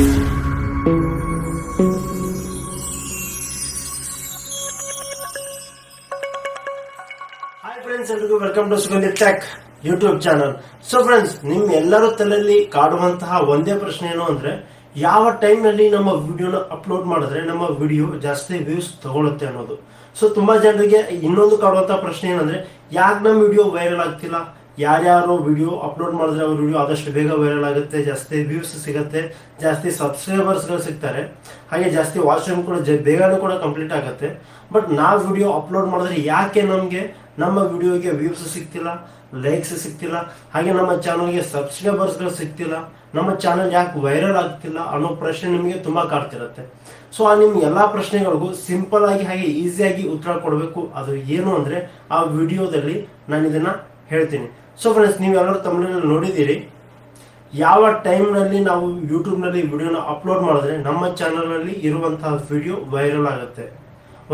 Hi friends, ಎಲ್ರಿಗೂ welcome to Sugandhi tech YouTube channel. So friends, ನಿಮ್ ಎಲ್ಲರೂ ತಲೆಯಲ್ಲಿ ಕಾಡುವಂತಹ ಒಂದೇ ಪ್ರಶ್ನೆ ಏನು ಅಂದ್ರೆ, ಯಾವ ಟೈಮ್ ನಲ್ಲಿ ನಮ್ಮ ವಿಡಿಯೋನ ಅಪ್ಲೋಡ್ ಮಾಡಿದ್ರೆ ನಮ್ಮ ವಿಡಿಯೋ ಜಾಸ್ತಿ ವ್ಯೂಸ್ ತಗೊಳುತ್ತೆ ಅನ್ನೋದು. ಸೊ ತುಂಬಾ ಜನರಿಗೆ ಇನ್ನೊಂದು ಕಾಡುವಂತಹ ಪ್ರಶ್ನೆ ಏನಂದ್ರೆ, ಯಾಕೆ ನಮ್ಮ ವಿಡಿಯೋ ವೈರಲ್ ಆಗ್ತಿಲ್ಲ, ಯಾರ್ಯಾರು ವಿಡಿಯೋ ಅಪ್ಲೋಡ್ ಮಾಡಿದ್ರೆ ಅವ್ರ ವಿಡಿಯೋ ಆದಷ್ಟು ಬೇಗ ವೈರಲ್ ಆಗುತ್ತೆ, ಜಾಸ್ತಿ ವ್ಯೂಸ್ ಸಿಗುತ್ತೆ, ಜಾಸ್ತಿ ಸಬ್ಸ್ಕ್ರೈಬರ್ಸ್ ಗಳು ಸಿಗ್ತಾರೆ, ಹಾಗೆ ಜಾಸ್ತಿ ವಾಚ್ ಟೈಮ್ ಕೂಡ ಬೇಗನೂ ಕೂಡ ಕಂಪ್ಲೀಟ್ ಆಗುತ್ತೆ. ಬಟ್ ನಾವು ವಿಡಿಯೋ ಅಪ್ಲೋಡ್ ಮಾಡಿದ್ರೆ ಯಾಕೆ ನಮ್ಮ ವಿಡಿಯೋಗೆ ವ್ಯೂಸ್ ಸಿಗ್ತಿಲ್ಲ, ಲೈಕ್ಸ್ ಸಿಗ್ತಿಲ್ಲ, ಹಾಗೆ ನಮ್ಮ ಚಾನಲ್ಗೆ ಸಬ್ಸ್ಕ್ರೈಬರ್ಸ್ ಗಳು ಸಿಗ್ತಿಲ್ಲ, ನಮ್ಮ ಚಾನಲ್ ಯಾಕೆ ವೈರಲ್ ಆಗ್ತಿಲ್ಲ ಅನ್ನೋ ಪ್ರಶ್ನೆ ನಿಮಗೆ ತುಂಬಾ ಕಾಡ್ತಿರುತ್ತೆ. ಸೊ ಆ ನಿಮ್ ಎಲ್ಲಾ ಪ್ರಶ್ನೆಗಳಿಗೂ ಸಿಂಪಲ್ ಆಗಿ ಹಾಗೆ ಈಸಿಯಾಗಿ ಉತ್ತರ ಕೊಡಬೇಕು. ಅದು ಏನು ಅಂದ್ರೆ, ಆ ವಿಡಿಯೋದಲ್ಲಿ ನಾನು ಇದನ್ನ ಹೇಳ್ತೀನಿ. ಸೊ ಫ್ರೆಂಡ್ಸ್, ನೀವೆಲ್ಲರೂ ತಮ್ಮಲ್ಲಿ ನೋಡಿದ್ದೀರಿ, ಯಾವ ಟೈಮ್ ನಲ್ಲಿ ನಾವು ಯೂಟ್ಯೂಬ್ ನಲ್ಲಿ ವಿಡಿಯೋನ ಅಪ್ಲೋಡ್ ಮಾಡಿದ್ರೆ ನಮ್ಮ ಚಾನಲ್ ನಲ್ಲಿ ಇರುವಂತಹ ವಿಡಿಯೋ ವೈರಲ್ ಆಗುತ್ತೆ.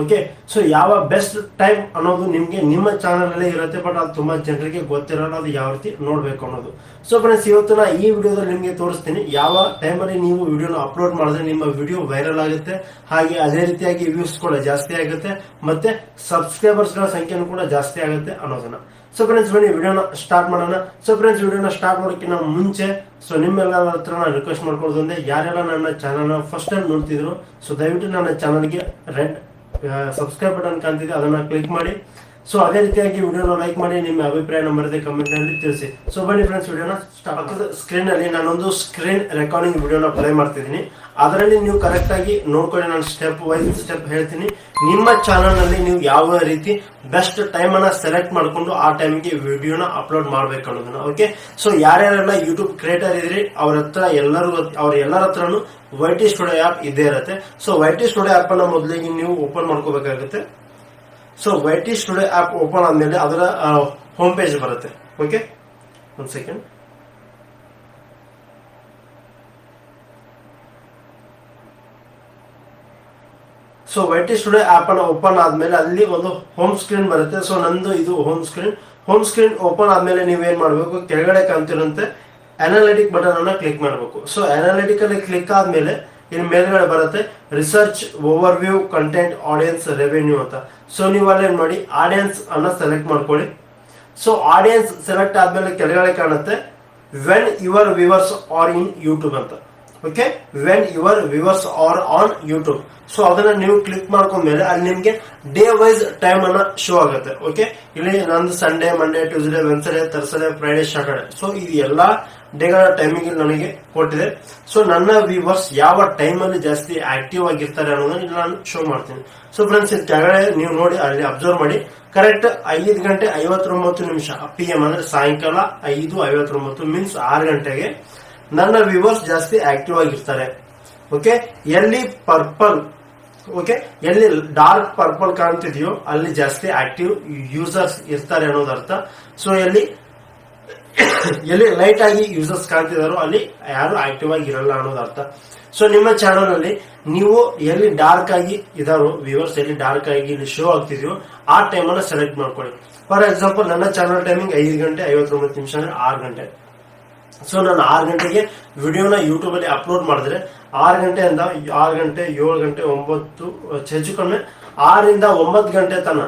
ಓಕೆ, ಸೊ ಯಾವ ಬೆಸ್ಟ್ ಟೈಮ್ ಅನ್ನೋದು ನಿಮ್ಗೆ ನಿಮ್ಮ ಚಾನಲ್ ಅಲ್ಲೇ ಇರುತ್ತೆ, ಬಟ್ ಅದು ತುಂಬಾ ಜನರಿಗೆ ಗೊತ್ತಿರಲ್ಲ ಅದು ಯಾವ ರೀತಿ ನೋಡ್ಬೇಕು ಅನ್ನೋದು. ಸೊ ಫ್ರೆಂಡ್ಸ್, ಇವತ್ತು ನಾ ಈ ವಿಡಿಯೋದಲ್ಲಿ ನಿಮ್ಗೆ ತೋರಿಸ್ತೀನಿ ಯಾವ ಟೈಮಲ್ಲಿ ನೀವು ವಿಡಿಯೋನ ಅಪ್ಲೋಡ್ ಮಾಡಿದ್ರೆ ನಿಮ್ಮ ವಿಡಿಯೋ ವೈರಲ್ ಆಗುತ್ತೆ, ಹಾಗೆ ಅದೇ ರೀತಿಯಾಗಿ ವ್ಯೂಸ್ ಕೂಡ ಜಾಸ್ತಿ ಆಗುತ್ತೆ, ಮತ್ತೆ ಸಬ್ಸ್ಕ್ರೈಬರ್ಸ್ ಗಳ ಸಂಖ್ಯೆನೂ ಕೂಡ ಜಾಸ್ತಿ ಆಗುತ್ತೆ ಅನ್ನೋದನ್ನ. ಸೊ ಫ್ರೆಂಡ್ಸ್, ಬನ್ನಿ ವಿಡಿಯೋನ ಸ್ಟಾರ್ಟ್ ಮಾಡೋಣ. ಸೊ ಫ್ರೆಂಡ್ಸ್, ವಿಡಿಯೋನ ಸ್ಟಾರ್ಟ್ ಮಾಡೋಕ್ಕಿಂತ ಮುಂಚೆ ನಿಮ್ಮೆಲ್ಲರ ಹತ್ರ ನಾನು ರಿಕ್ವೆಸ್ಟ್ ಮಾಡ್ಕೊಳ್ಳೋದು ಅಂದ್ರೆ, ಯಾರೆಲ್ಲ ನನ್ನ ಚಾನಲ್ ಫಸ್ಟ್ ಟೈಮ್ ನೋಡ್ತಿದ್ರು, ಸೊ ದಯವಿಟ್ಟು ನನ್ನ ಚಾನಲ್ಗೆ ರೆಡ್ ಸಬ್ಸ್ಕ್ರೈಬ್ ಬಟನ್ ಕಾಣ್ತಿದೆ, ಅದನ್ನ ಕ್ಲಿಕ್ ಮಾಡಿ. ಸೊ ಅದೇ ರೀತಿಯಾಗಿ ವಿಡಿಯೋನ ಲೈಕ್ ಮಾಡಿ, ನಿಮ್ಮ ಅಭಿಪ್ರಾಯ ಬರೆದ ಕಮೆಂಟ್ ನಲ್ಲಿ ತಿಳಿಸಿ. ಸೊ ಬನ್ನಿ ಫ್ರೆಂಡ್ಸ್, ವಿಡಿಯೋನ ಸ್ಟಾರ್ಟ್. ಸ್ಕ್ರೀನ್ ಅಲ್ಲಿ ನಾನೊಂದು ಸ್ಕ್ರೀನ್ ರೆಕಾರ್ಡಿಂಗ್ ವಿಡಿಯೋನ ಪ್ಲೇ ಮಾಡ್ತಿದ್ದೀನಿ. ಅದರಲ್ಲಿ ನೀವು ಕರೆಕ್ಟ್ ಆಗಿ ನೋಡ್ಕೊಳ್ಳಿ, ನಾನು ಸ್ಟೆಪ್ ವೈಸ್ ಸ್ಟೆಪ್ ಹೇಳ್ತೀನಿ. ನಿಮ್ಮ ಚಾನಲ್ ನಲ್ಲಿ ನೀವು ಯಾವ ರೀತಿ ಬೆಸ್ಟ್ ಟೈಮ್ ಅನ್ನ ಸೆಲೆಕ್ಟ್ ಮಾಡ್ಕೊಂಡು ಆ ಟೈಮ್ಗೆ ವಿಡಿಯೋನ ಅಪ್ಲೋಡ್ ಮಾಡ್ಬೇಕು ಅನ್ನೋದನ್ನ. ಓಕೆ, ಸೊ ಯಾರ್ಯಾರೆಲ್ಲ ಯೂಟ್ಯೂಬ್ ಕ್ರಿಯೇಟರ್ ಇದ್ರಿ ಅವ್ರ ಎಲ್ಲರ ಹತ್ರನು YT ಸ್ಟುಡಿಯೋ ಆಪ್ ಇದ್ದೇ ಇರುತ್ತೆ. ಸೊ YT ಸ್ಟುಡಿಯೋ ಆಪ್ ಅನ್ನ ಮೊದಲಿಗೆ ನೀವು ಓಪನ್ ಮಾಡ್ಕೋಬೇಕಾಗುತ್ತೆ. So YT studio app open ಆದ್ಮೇಲೆ ಅದರ ಹೋಮ್ ಪೇಜ್ ಬರುತ್ತೆ. ಓಕೆ, ಒಂದ್ second. So YT studio app ಅನ್ನ ಓಪನ್ ಆದ್ಮೇಲೆ ಅಲ್ಲಿ ಒಂದು ಹೋಮ್ ಸ್ಕ್ರೀನ್ ಬರುತ್ತೆ. ಸೊ ನಂದು ಇದು ಹೋಮ್ ಸ್ಕ್ರೀನ್ ಓಪನ್ ಆದ್ಮೇಲೆ ನೀವೇನ್ ಮಾಡ್ಬೇಕು, ಕೆಳಗಡೆ ಕಾಣ್ತಿರಂತೆ ಅನಾಲಿಟಿಕ್ ಬಟನ್ ಅನ್ನ ಕ್ಲಿಕ್ ಮಾಡಬೇಕು. ಸೊ ಅನಾಲಿಟಿಕ್ ಅಲ್ಲಿ ಕ್ಲಿಕ್ ಆದ್ಮೇಲೆ ಇನ್ನು ಮೇಲ್ಗಡೆ ಬರುತ್ತೆ research over view content audience revenue ಅಂತ. ಸೊ ನೀವು ಅಲ್ಲೇನ್ ಮಾಡಿ ಆಡಿಯನ್ಸ್ ಅನ್ನ ಸೆಲೆಕ್ಟ್ ಮಾಡ್ಕೊಳ್ಳಿ. ಸೊ ಆಡಿಯನ್ಸ್ ಸೆಲೆಕ್ಟ್ ಆದ್ಮೇಲೆ ಕೆಳಗಡೆ ಕಾಣುತ್ತೆ when your viewers are in YouTube ಅಂತ. Okay, when your viewers are on YouTube. So ಅದನ್ನ ನೀವು ಕ್ಲಿಕ್ ಮಾಡ್ಕೊಂಡ್ಮೇಲೆ ಅಲ್ಲಿ ನಿಮ್ಗೆ ಡೇ ವೈಸ್ ಟೈಮ್ ಅನ್ನ ಶೋ ಆಗುತ್ತೆ. ಓಕೆ, ಇಲ್ಲಿ ನಂದು Sunday, Monday, Tuesday, Wednesday, Thursday, Friday, Saturday. So ಇದು ಎಲ್ಲಾ ಡೇಗಳ ಟೈಮಿಂಗ್ ನನಗೆ ಕೊಟ್ಟಿದೆ. ಸೊ ನನ್ನ ವ್ಯೂವರ್ಸ್ ಯಾವ ಟೈಮ್ ಅಲ್ಲಿ ಜಾಸ್ತಿ ಆಕ್ಟಿವ್ ಆಗಿರ್ತಾರೆ ಅನ್ನೋದನ್ನ ಇಲ್ಲಿ ನಾನು ಶೋ ಮಾಡ್ತೀನಿ. ಸೊ ಫ್ರೆಂಡ್ಸ್, ಕೆಳಗಡೆ ನೀವು ನೋಡಿ ಅಲ್ಲಿ ಅಬ್ಸರ್ವ್ ಮಾಡಿ, ಕರೆಕ್ಟ್ 5:59 PM ಅಂದ್ರೆ ಸಾಯಂಕಾಲ 5:59 ಮೀನ್ಸ್ 6 ಗಂಟೆಗೆ ನನ್ನ ವ್ಯೂವರ್ಸ್ ಜಾಸ್ತಿ ಆಕ್ಟಿವ್ ಆಗಿರ್ತಾರೆ. ಓಕೆ, ಎಲ್ಲಿ ಡಾರ್ಕ್ ಪರ್ಪಲ್ ಕಾಣ್ತಿದೆಯೋ ಅಲ್ಲಿ ಜಾಸ್ತಿ ಆಕ್ಟಿವ್ ಯೂಸರ್ಸ್ ಇರ್ತಾರೆ ಅನ್ನೋದರ್ಥ. ಸೊ ಎಲ್ಲಿ ಲೈಟ್ ಆಗಿ ಯೂಸರ್ಸ್ ಕಾಣ್ತಿದಾರೋ ಅಲ್ಲಿ ಯಾರು ಆಕ್ಟಿವ್ ಆಗಿ ಇರಲ್ಲ ಅನ್ನೋದರ್ಥ. ಸೊ ನಿಮ್ಮ ಚಾನಲ್ ಅಲ್ಲಿ ನೀವು ಎಲ್ಲಿ ಡಾರ್ಕ್ ಆಗಿ ಇದಾರೋ ವ್ಯೂವರ್ಸ್, ಎಲ್ಲಿ ಡಾರ್ಕ್ ಆಗಿ ಇಲ್ಲಿ ಶೋ ಆಗ್ತಿದೆಯೋ ಆ ಟೈಮ್ ಅನ್ನ ಸೆಲೆಕ್ಟ್ ಮಾಡ್ಕೊಳ್ಳಿ. ಫಾರ್ ಎಕ್ಸಾಂಪಲ್, ನನ್ನ ಚಾನಲ್ ಟೈಮಿಂಗ್ 5:59 ಅಂದ್ರೆ 6 ಗಂಟೆ. ಸೊ ನಾನು 6 ಗಂಟೆಗೆ ವಿಡಿಯೋನ ಯೂಟ್ಯೂಬ್ ಅಲ್ಲಿ ಅಪ್ಲೋಡ್ ಮಾಡಿದ್ರೆ 6 ಗಂಟೆಯಿಂದ 6 ಗಂಟೆ, 7 ಗಂಟೆ, 9 ಹೆಚ್ಚು ಕಡಿಮೆ 6ರಿಂದ 9 ಗಂಟೆ ತನ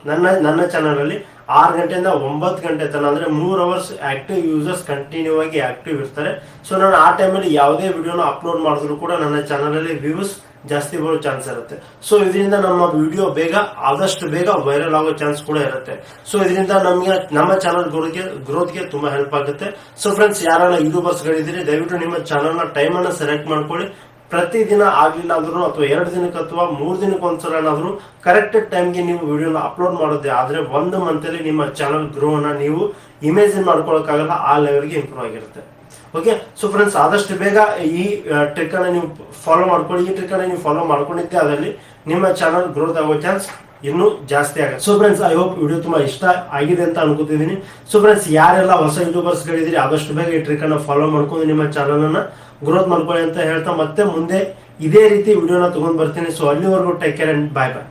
ನನ್ನ ಚಾನಲ್ ಅಲ್ಲಿ 6 ಗಂಟೆಯಿಂದ 9 ಗಂಟೆ ತನ ಅಂದ್ರೆ 3 ಅವರ್ಸ್ ಆಕ್ಟಿವ್ ಯೂಸರ್ಸ್ ಕಂಟಿನ್ಯೂ ಆಗಿ ಆಕ್ಟಿವ್ ಇರ್ತಾರೆ. ಸೊ ನಾನು ಆ ಟೈಮಲ್ಲಿ ಯಾವುದೇ ವಿಡಿಯೋನ ಅಪ್ಲೋಡ್ ಮಾಡಿದ್ರು ಕೂಡ ನನ್ನ ಚಾನಲ್ ಅಲ್ಲಿ ವ್ಯೂಸ್ ಜಾಸ್ತಿ ಬರೋ ಚಾನ್ಸ್ ಇರುತ್ತೆ. ಸೊ ಇದರಿಂದ ನಮ್ಮ ವಿಡಿಯೋ ಆದಷ್ಟು ಬೇಗ ವೈರಲ್ ಆಗೋ ಚಾನ್ಸ್ ಕೂಡ ಇರುತ್ತೆ. ಸೊ ಇದರಿಂದ ನಮ್ಮ ಚಾನಲ್ ಗ್ರೋತ್ಗೆ ತುಂಬಾ ಹೆಲ್ಪ್ ಆಗುತ್ತೆ. ಸೊ ಫ್ರೆಂಡ್ಸ್, ಯಾರೆಲ್ಲ ಯೂಟ್ಯೂಬರ್ಸ್ ಗಳಿದ್ದೀರಿ, ದಯವಿಟ್ಟು ನಿಮ್ಮ ಚಾನಲ್ ನ ಟೈಮ್ ಅನ್ನ ಸೆಲೆಕ್ಟ್ ಮಾಡ್ಕೊಳ್ಳಿ. ಪ್ರತಿದಿನ ಆಗ್ಲಿಲ್ಲ ಅಂದ್ರೂ ಅಥವಾ 2 ದಿನಕ್ಕೆ ಅಥವಾ 3 ದಿನಕ್ಕೆ ಒಂದ್ಸಲನಾದ್ರೂ ಕರೆಕ್ಟ್ ಟೈಮ್ಗೆ ನೀವು ವಿಡಿಯೋನ ಅಪ್ಲೋಡ್ ಮಾಡೋದೇ ಆದ್ರೆ 1 ಮಂತ್ ಅಲ್ಲಿ ನಿಮ್ಮ ಚಾನಲ್ ಗ್ರೋ ಅನ್ನ ನೀವು ಇಮೇಜಿನ್ ಮಾಡ್ಕೊಳಕ್ಕಾಗಲ್ಲ, ಆ ಲೆವೆಲ್ಗೆ ಇಂಪ್ರೂವ್ ಆಗಿರುತ್ತೆ. ಓಕೆ, ಸೊ ಫ್ರೆಂಡ್ಸ್, ಆದಷ್ಟು ಬೇಗ ಈ ಟ್ರಿಕ್ ಅನ್ನ ನೀವು ಫಾಲೋ ಮಾಡ್ಕೊಳ್ಳಿ. ಈ ಟ್ರಿಕ್ ಅನ್ನ ನೀವು ಫಾಲೋ ಮಾಡ್ಕೊಂಡಿದ್ದೆ ಅದರಲ್ಲಿ ನಿಮ್ಮ ಚಾನಲ್ ಗ್ರೋತ್ ಆಗೋ ಚಾನ್ಸ್ ಇನ್ನೂ ಜಾಸ್ತಿ ಆಗುತ್ತೆ. So friends, I hope video ತುಂಬಾ ಇಷ್ಟ ಆಗಿದೆ ಅಂತ ಅನ್ಕೋತಿದ್ದೀನಿ. ಸೊ ಫ್ರೆಂಡ್ಸ್, ಯಾರೆಲ್ಲ ಹೊಸ ಯೂಟ್ಯೂಬರ್ಸ್ ಗಳಿದ್ದೀರಿ ಆದಷ್ಟು ಬೇಗ ಈ ಟ್ರಿಕ್ ಅನ್ನ ಫಾಲೋ ಮಾಡ್ಕೊಂಡು ನಿಮ್ಮ ಚಾನಲ್ ಅನ್ನ ಗ್ರೋತ್ ಮಾಡ್ಕೊಳ್ಳಿ ಅಂತ ಹೇಳ್ತಾ ಮತ್ತೆ ಮುಂದೆ ಇದೇ ರೀತಿ ವಿಡಿಯೋನ ತಗೊಂಡ್ ಬರ್ತೀನಿ. ಸೊ ಅಲ್ಲಿವರೆಗೂ take care and bye bye.